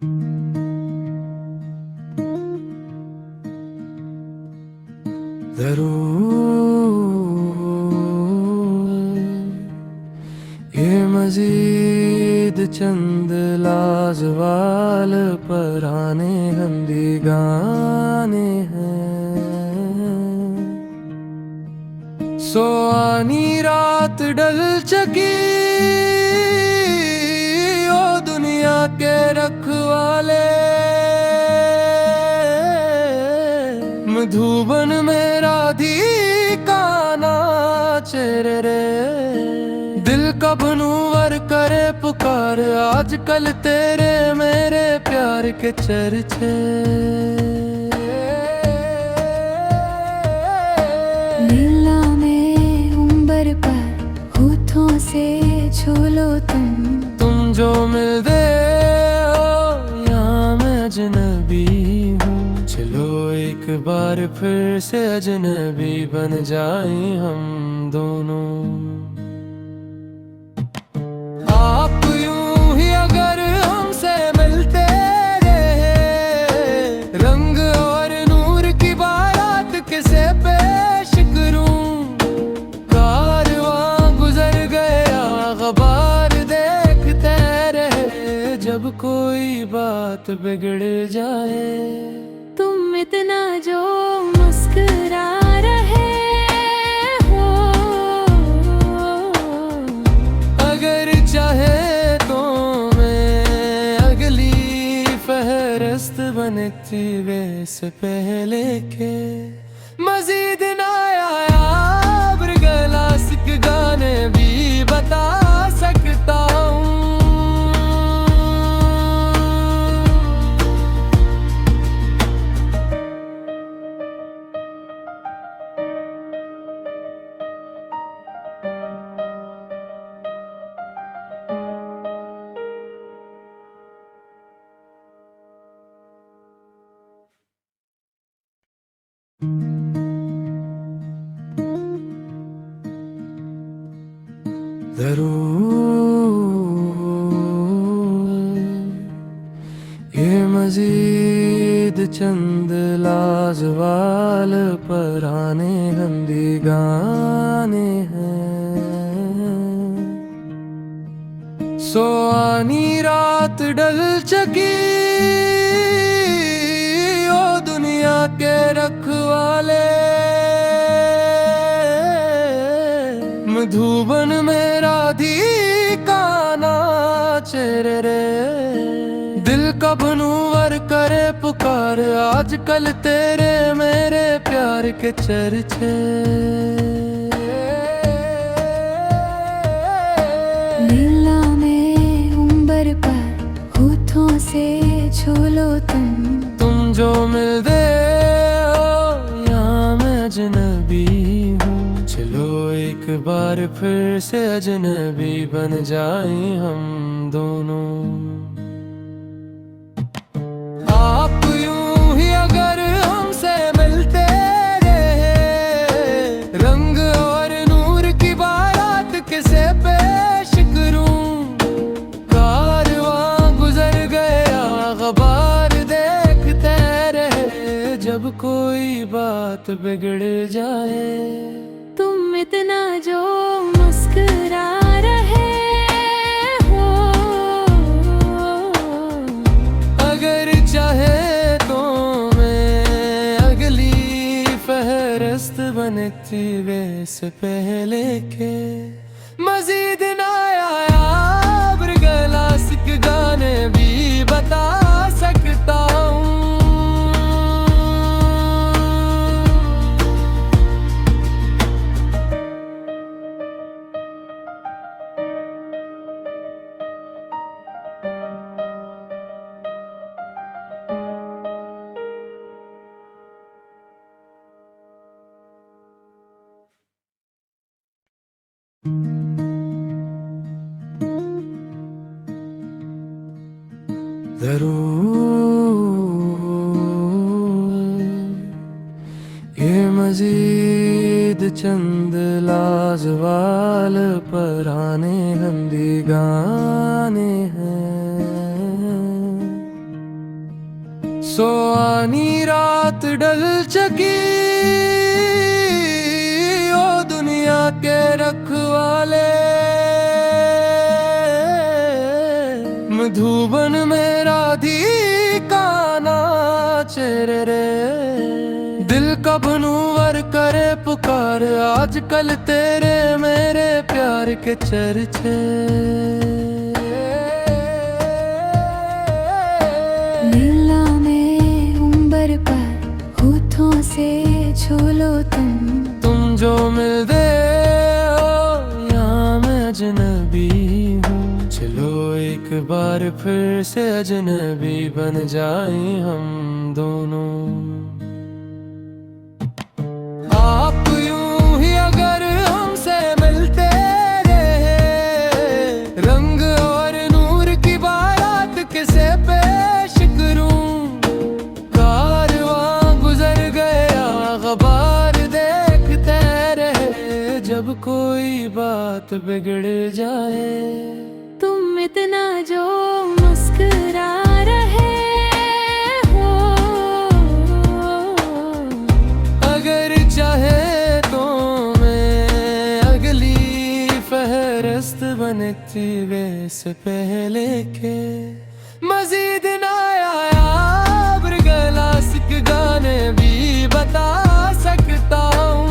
जरूर ये मजीद चंद लाजवाल पराने हिंदी गाने हैं। सोआनी रात डल चकी ओ दुनिया के रखवाले, मधुबन में राधी का नाच रे। दिल का भनूवर करे पुकार, आजकल तेरे मेरे प्यार के चर्चे। लीला में उम्बर पर होठों से छोलो तुम जो मिल दे हो यहाँ मैं अजनबी हूँ। चलो एक बार फिर से अजनबी बन जाएं हम दोनों। आप यूं ही अगर हमसे मिलते रहे, रंग और नूर की बारात किसे पेश करूं। कारवां गुजर गया गबार देखते रहे, जब कोई बात बिगड़ जाए। तुम इतना जो मुस्कुरा रहे हो, अगर चाहे तो मैं अगली फहरिस्त बनती वे से पहले के। मजीद नायाब क्लासिक गाने भी बता सकता हूँ। जरूर ये मजीद चंद लाजवाल पराने हिंदी गाने हैं। सोआनी रात डल चकी ओ दुनिया के रखवाले, मधुबन में राधी का नाच रे। दिल का भनूवर करे पुकार, आजकल तेरे मेरे प्यार के चर्चे। लीला में उम्बर पर होठों से छोलो तुम जो मिल दे हो यहाँ मैं अजनबी हूँ। चलो एक बार फिर से अजनबी बन जाएं हम दोनों। आप यूं ही अगर हमसे मिलते रहे, रंग और नूर की बारात किसे पेश करूं। कारवां गुजर गया गबार देखते रहे, जब कोई बात बिगड़ जाए। तुम इतना जो मुस्कुरा रहे हो, अगर चाहे तो मैं अगली फहरिस्त बनती वे से पहले के। मजीद नायाब क्लासिक गाने भी बता सकता हूँ। जरूर ये मजीद चंद लाजवाल पराने हिंदी गाने हैं। सोआनी रात डल चकी ओ दुनिया के रखवाले, मधुबन में राधिका नाचे रे। दिल का बनूवर करे पुकार, आजकल तेरे मेरे प्यार के चर्चे। लीला में उम्बर पर होठों से छू लो तुम जो मिल दे हो यहाँ मैं अजनबी हूँ। चलो एक बार फिर से अजनबी बन जाए हम दोनों। आप यूं ही अगर हमसे मिलते रहे, रंग और नूर की बारात किसे पेश करूं। कारवां गुजर गया गबार देखते रहे, जब कोई बात बिगड़ जाए। तुम इतना जो मुस्कुरा रहे हो, अगर चाहे तो मैं अगली फहरस्त बनती वे से पहले के। मजीद नायाब क्लासिक गाने भी बता सकता हूँ।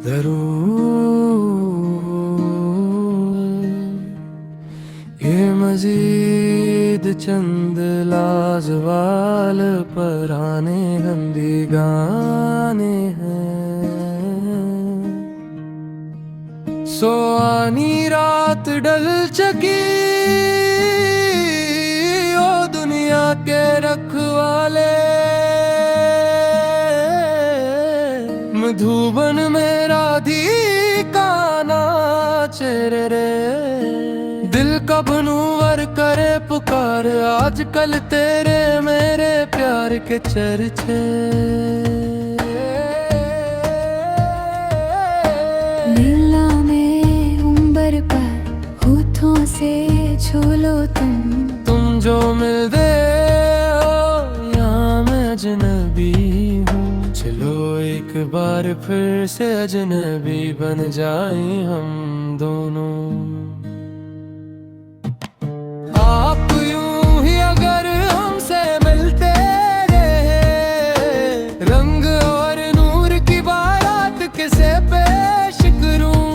जरूर ये मजीद चंद लाजवाल पराने गंदी गाने हैं। सोआनी रात डल चकी ओ दुनिया के रखवाले, मधुबन में राधिका नाचे रे। दिल का बनूवर करे पुकार, आजकल तेरे मेरे प्यार के चर्चे। लीला में उम्बर पर होठों से छू लो तुम जो मिल दे हो यहाँ मैं अजनबी हूँ। चलो एक बार फिर से अजनबी बन जाए हम दोनों। आप यूं ही अगर हमसे मिलते रहे, रंग और नूर की बारात किसे पेश करूं।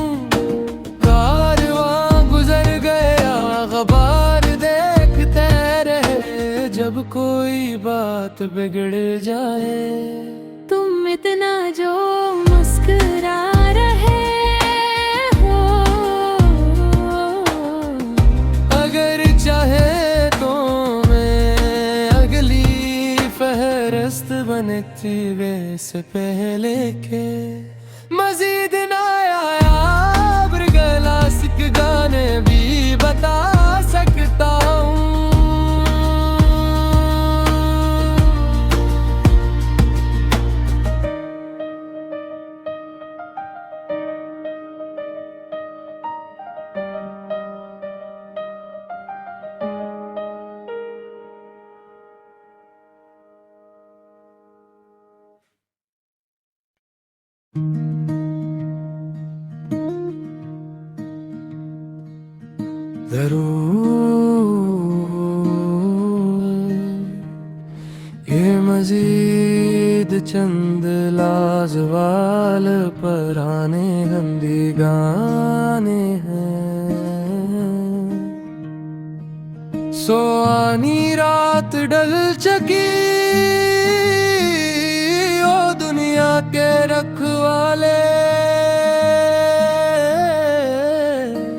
कारवां गुजर गया गबार देखते रहे, जब कोई बात बिगड़ जाए। तुम इतना जो मुस्कुरा रहे हो, अगर चाहे तो मैं अगली फहरस्त बनती वे से पहले के। मजीद नायाब क्लासिक गाने भी बता सकता हूँ। जरूर ये मजीद चंद लाजवाल पराने गंदी गाने हैं। सोआनी रात डल चकी ओ दुनिया के रखवाले,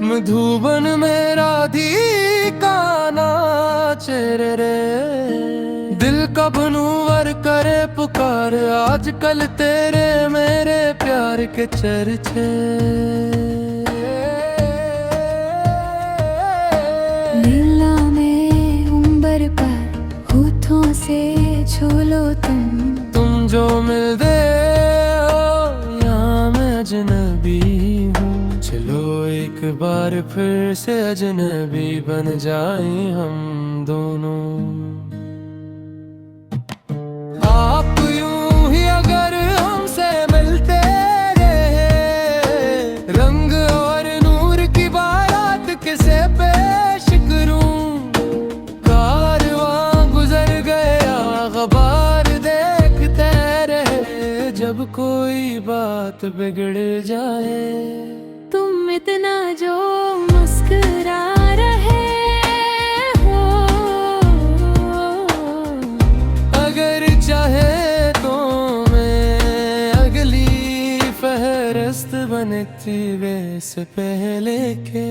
मधुबन में राधिका नाचे रे। दिल का बनूवर करे पुकार, और आजकल तेरे मेरे प्यार के चर्चे। लीला में उम्बर पर होठों से छू लो तुम जो मिलते हो यहाँ मैं अजनबी हूँ। चलो एक बार फिर से अजनबी बन जाएं हम दोनों। आप यूं ही अगर हमसे मिलते रहे, रंग और नूर की बारात किसे पेश करूं। कारवां गुजर गया ख़बर देखते रहे, जब कोई बात बिगड़ जाए। तुम इतना जो मुस्कुरा रहे हो, अगर चाहे तो मैं अगली फहरिस्त बनती वे से पहले के।